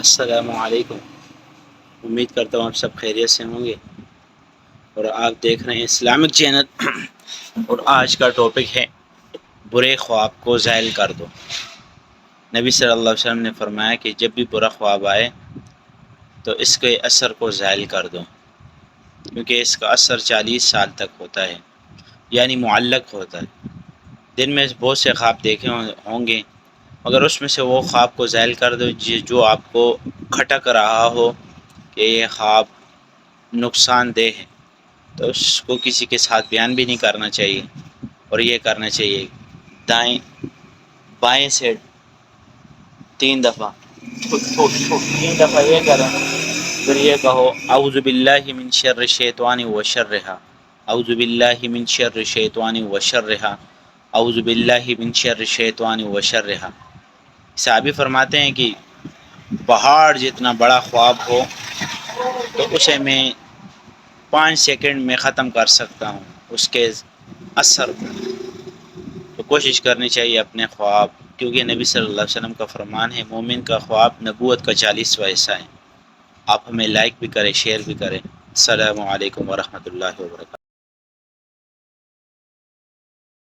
السلام علیکم۔ امید کرتا ہوں آپ سب خیریت سے ہوں گے اور آپ دیکھ رہے ہیں اسلامک چینل، اور آج کا ٹاپک ہے برے خواب کو زائل کر دو۔ نبی صلی اللہ علیہ وسلم نے فرمایا کہ جب بھی برا خواب آئے تو اس کے اثر کو زائل کر دو، کیونکہ اس کا اثر 40 سال تک ہوتا ہے، یعنی معلق ہوتا ہے۔ دن میں بہت سے خواب دیکھے ہوں گے، مگر اس میں سے وہ خواب کو زائل کر دو جو آپ کو کھٹک رہا ہو کہ یہ خواب نقصان دہ ہے، تو اس کو کسی کے ساتھ بیان بھی نہیں کرنا چاہیے، اور یہ کرنا چاہیے دائیں بائیں سے 3 دفعہ 3 دفعہ یہ کریں، پھر یہ کہو اعوذ باللہ من شر الشیطان وشرہا، اعوذ باللہ من شر الشیطان وشرہا، اعوذ باللہ من شر الشیطان وشرہا۔ صحابی فرماتے ہیں کہ پہاڑ جتنا بڑا خواب ہو تو اسے میں 5 سیکنڈ میں ختم کر سکتا ہوں اس کے اثر کو۔ تو کوشش کرنی چاہیے اپنے خواب، کیونکہ نبی صلی اللہ علیہ وسلم کا فرمان ہے مومن کا خواب نبوت کا 40واں حصہ ہے۔ آپ ہمیں لائک بھی کریں، شیئر بھی کریں۔ السلام علیکم ورحمۃ اللہ وبرکاتہ۔